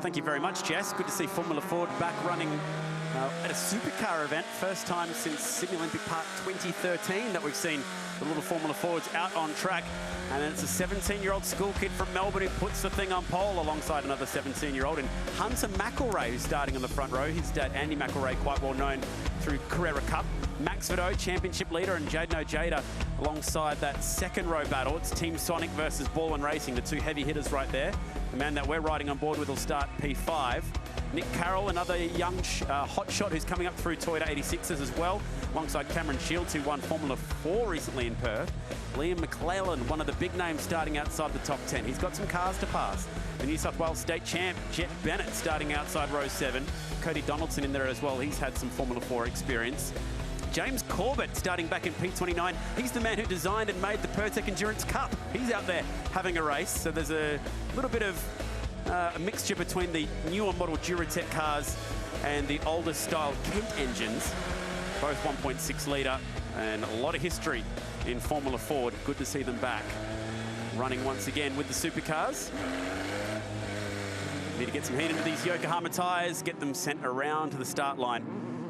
Thank you very much, Jess. Good to see Formula Ford back running at a supercar event. First time since Sydney Olympic Park 2013 that we've seen the little Formula Fords out on track. And then it's a 17-year-old school kid from Melbourne who puts the thing on pole alongside another 17-year-old. And Hunter McElrea who's starting on the front row. His dad, Andy McElrea, quite well known through Carrera Cup. Max Vidot, championship leader, and Jaden Ojeda alongside that second row battle. It's Team Sonic versus Ball and Racing, the two heavy hitters right there. The man that we're riding on board with will start P5. Nick Carroll, another young hot shot who's coming up through Toyota 86s as well, alongside Cameron Shields, who won Formula 4 recently in Perth. Liam McClellan, one of the big names starting outside the top 10. He's got some cars to pass. The New South Wales state champ, Jet Bennett, starting outside row 7. Cody Donaldson in there as well. He's had some Formula 4 experience. James Corbett starting back in P29. He's the man who designed and made the Pertec Endurance Cup. He's out there having a race. So there's a little bit of a mixture between the newer model Duratec cars and the older style Kent engines. Both 1.6 litre and a lot of history in Formula Ford. Good to see them back running once again with the supercars. Need to get some heat into these Yokohama tyres, get them sent around to the start line.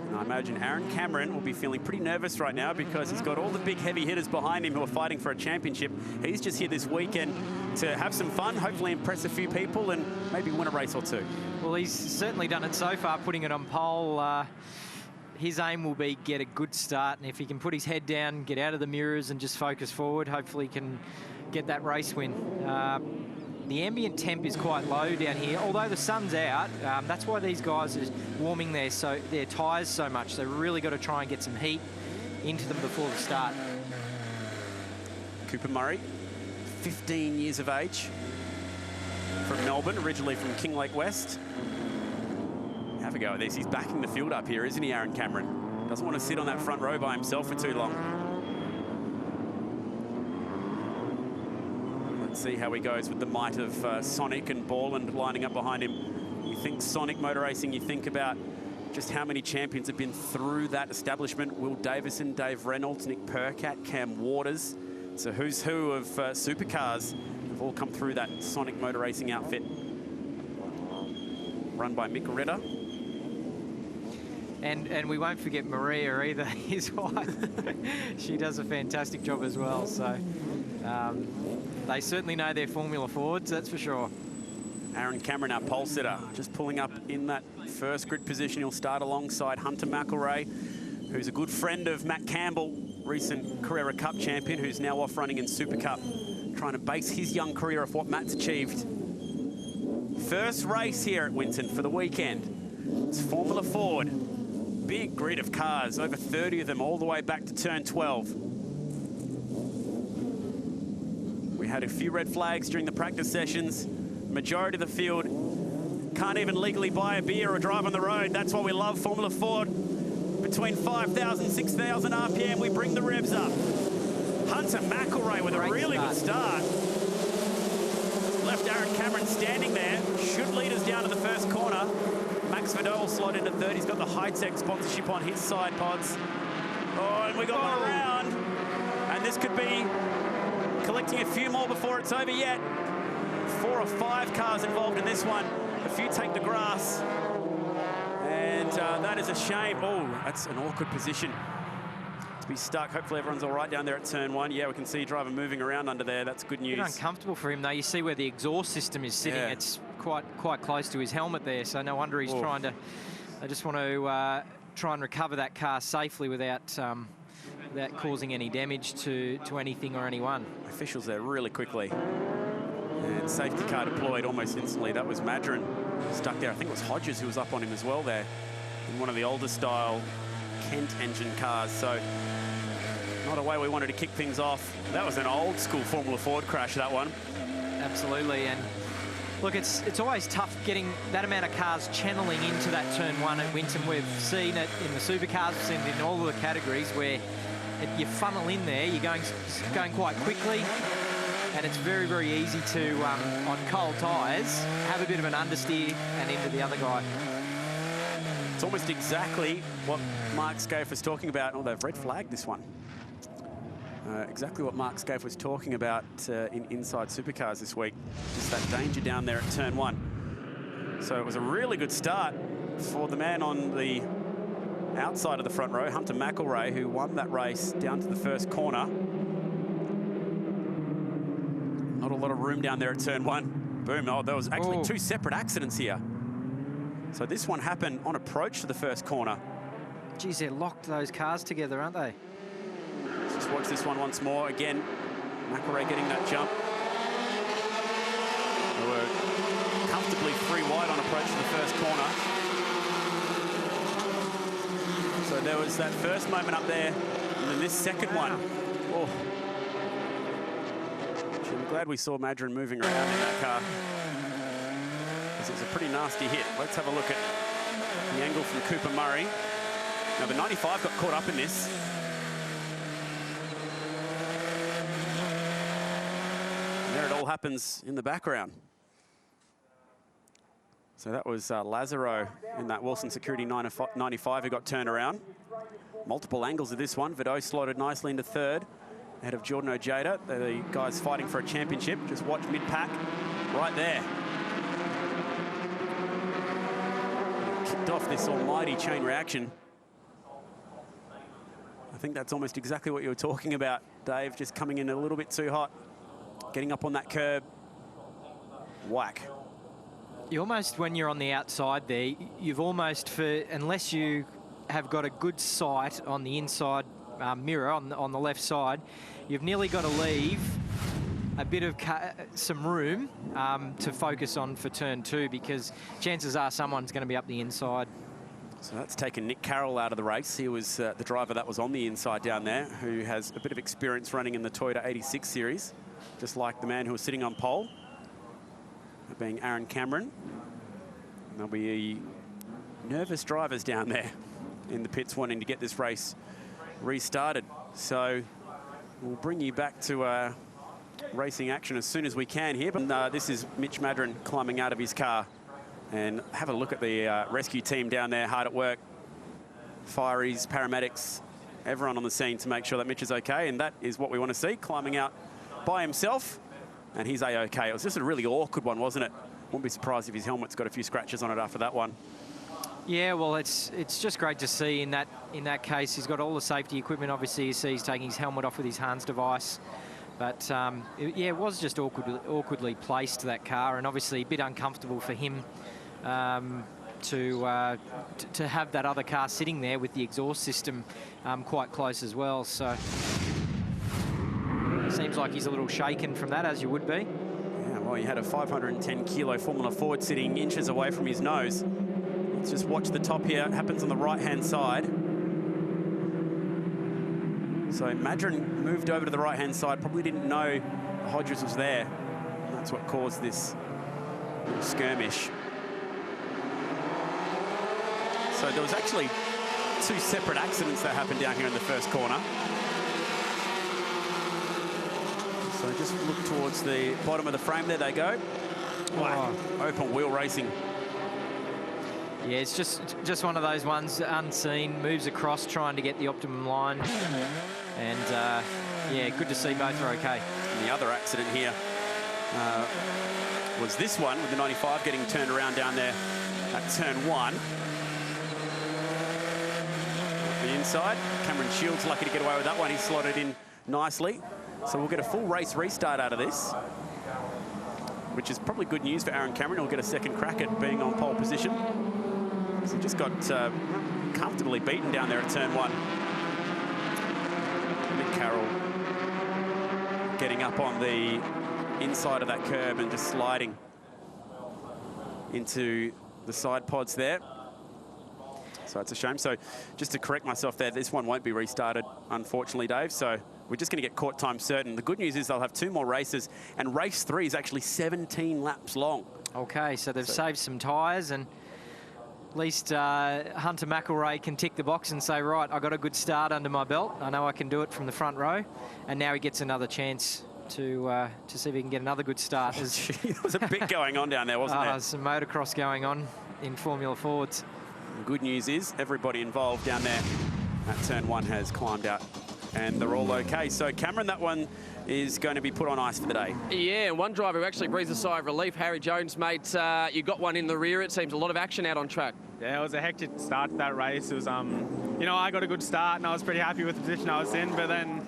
And I imagine Aaron Cameron will be feeling pretty nervous right now because he's got all the big heavy hitters behind him who are fighting for a championship. He's just here this weekend to have some fun, hopefully impress a few people and maybe win a race or two. Well, he's certainly done it so far, putting it on pole. His aim will be get a good start, and if he can put his head down, get out of the mirrors and just focus forward, hopefully he can get that race win. The ambient temp is quite low down here, although the sun's out. That's why these guys are warming their tyres so much. They've really got to try and get some heat into them before the start. Cooper Murray, 15 years of age, from Melbourne, originally from Kinglake West. Have a go at this. He's backing the field up here, isn't he, Aaron Cameron? Doesn't want to sit on that front row by himself for too long. Let's see how he goes with the might of Sonic and Borland lining up behind him. You think Sonic Motor Racing, you think about just how many champions have been through that establishment. Will Davison, Dave Reynolds, Nick Percat, Cam Waters. It's a who's who of supercars have all come through that Sonic Motor Racing outfit. Run by Mick Ritter. And we won't forget Maria either, his wife. She does a fantastic job as well. So they certainly know their Formula Fords, that's for sure. Aaron Cameron, our pole sitter, just pulling up in that first grid position. He'll start alongside Hunter McElrea, who's a good friend of Matt Campbell, recent Carrera Cup champion, who's now off running in Super Cup, trying to base his young career off what Matt's achieved. First race here at Winton for the weekend. It's Formula Ford. Big grid of cars, over 30 of them, all the way back to turn 12. We had a few red flags during the practice sessions. Majority of the field can't even legally buy a beer or drive on the road. That's why we love Formula Ford. Between 5,000 and 6,000 RPM, we bring the revs up. Hunter McElrea with a really good start. Left Aaron Cameron standing there. Should lead us down to the first corner. Max Vidot will slot into third. He's got the high-tech sponsorship on his side pods. Oh, and we got one around. And this could be collecting a few more before it's over yet. 4 or 5 cars involved in this one. A few take the grass. And that is a shame. Oh, that's an awkward position to be stuck. Hopefully everyone's all right down there at turn 1. Yeah, we can see driver moving around under there. That's good news. It's uncomfortable for him, though. You see where the exhaust system is sitting. Yeah. It's quite close to his helmet there, so no wonder he's trying to... They just want to try and recover that car safely without causing any damage to anything or anyone. Officials there really quickly. And safety car deployed almost instantly. That was Madron stuck there. I think it was Hodges who was up on him as well there in one of the older style Kent engine cars. So not a way we wanted to kick things off. That was an old school Formula Ford crash, that one. Absolutely. And look, it's always tough getting that amount of cars channeling into that turn 1 at Winton. We've seen it in the supercars, we've seen it in all of the categories where you funnel in there, you're going quite quickly, and it's very, very easy to, on cold tyres, have a bit of an understeer and into the other guy. It's almost exactly what Mark Scaife was talking about. Oh, they've red flagged this one. Exactly what Mark Scaife was talking about in Inside Supercars this week. Just that danger down there at turn 1. So it was a really good start for the man on the outside of the front row, Hunter McElrea, who won that race down to the first corner. Not a lot of room down there at turn 1. Boom. Oh, there was actually 2 separate accidents here. So this one happened on approach to the first corner. Geez, they're locked, those cars together, aren't they? Let's just watch this one once more. Again, McElrea getting that jump. They were comfortably 3 wide on approach to the first corner. So there was that first moment up there, and then this second one. Oh. I'm glad we saw Madron moving around in that car, because it was a pretty nasty hit. Let's have a look at the angle from Cooper Murray. Now, the 95 got caught up in this. And there it all happens in the background. So that was Lazaro in that Wilson Security 95 who got turned around. Multiple angles of this one. Vidot slotted nicely into third, ahead of Jordan Ojeda. They're the guys fighting for a championship. Just watch mid-pack right there. Kicked off this almighty chain reaction. I think that's almost exactly what you were talking about, Dave, just coming in a little bit too hot, getting up on that curb. Whack. You almost, when you're on the outside there, you've almost, unless you have got a good sight on the inside mirror on the left side, you've nearly got to leave a bit of some room to focus on for turn 2, because chances are someone's going to be up the inside. So that's taken Nick Carroll out of the race. He was the driver that was on the inside down there, who has a bit of experience running in the Toyota 86 series, just like the man who was sitting on pole, that being Aaron Cameron. And there'll be nervous drivers down there in the pits wanting to get this race restarted. So we'll bring you back to racing action as soon as we can here. But this is Mitch Madron climbing out of his car. And have a look at the rescue team down there, hard at work. Fireys, paramedics, everyone on the scene to make sure that Mitch is okay. And that is what we want to see, climbing out by himself. And he's A-okay. It was just a really awkward one, wasn't it? Wouldn't be surprised if his helmet's got a few scratches on it after that one. Yeah, well, it's just great to see in that case. He's got all the safety equipment. Obviously, you see he's taking his helmet off with his Hans device. But, yeah, it was just awkwardly placed, that car, and obviously a bit uncomfortable for him to have that other car sitting there with the exhaust system quite close as well. So seems like he's a little shaken from that, as you would be. Yeah, well, he had a 510-kilo Formula Ford sitting inches away from his nose. Let's just watch the top here. It happens on the right-hand side. So Madron moved over to the right-hand side, probably didn't know Hodges was there. And that's what caused this little skirmish. So there was actually 2 separate accidents that happened down here in the first corner. So just look towards the bottom of the frame. There they go. Wow. Open wheel racing. Yeah, it's just one of those ones, unseen, moves across, trying to get the optimum line. And, yeah, good to see both are okay. And the other accident here was this one, with the 95 getting turned around down there at turn 1. The inside, Cameron Shields lucky to get away with that one. He slotted in nicely. So we'll get a full race restart out of this, which is probably good news for Aaron Cameron. He'll get a second crack at being on pole position. So he just got comfortably beaten down there at turn 1. Nick Carroll getting up on the inside of that curb and just sliding into the side pods there. So it's a shame. So just to correct myself there, this one won't be restarted, unfortunately, Dave. So we're just going to get court time certain. The good news is they'll have 2 more races, and race 3 is actually 17 laps long. Okay, so they've saved some tyres, and at least Hunter McElrea can tick the box and say, right, I got a good start under my belt. I know I can do it from the front row. And now he gets another chance to see if he can get another good start. Oh, there was a bit going on down there, wasn't there? Some motocross going on in Formula Fords. The good news is everybody involved down there at turn 1 has climbed out, and they're all okay. So Cameron, that one is going to be put on ice for the day. Yeah, and one driver who actually breathes a sigh of relief, Harry Jones, mate. You got one in the rear. It seems a lot of action out on track. Yeah, it was a hectic start to that race. It was, you know, I got a good start and I was pretty happy with the position I was in, but then,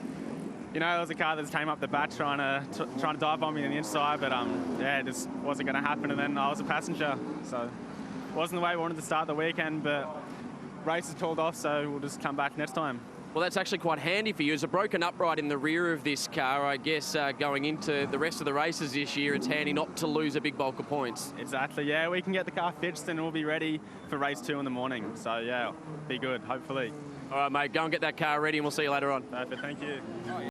you know, there was a car that came up the back trying to dive on me on the inside, but yeah, it just wasn't going to happen. And then I was a passenger, so it wasn't the way we wanted to start the weekend, but race is called off, so we'll just come back next time. Well, that's actually quite handy for you. There's a broken upright in the rear of this car. I guess going into the rest of the races this year, it's handy not to lose a big bulk of points. Exactly, yeah. We can get the car fixed and we'll be ready for race 2 in the morning. So, yeah, be good, hopefully. All right, mate, go and get that car ready and we'll see you later on. Perfect, thank you.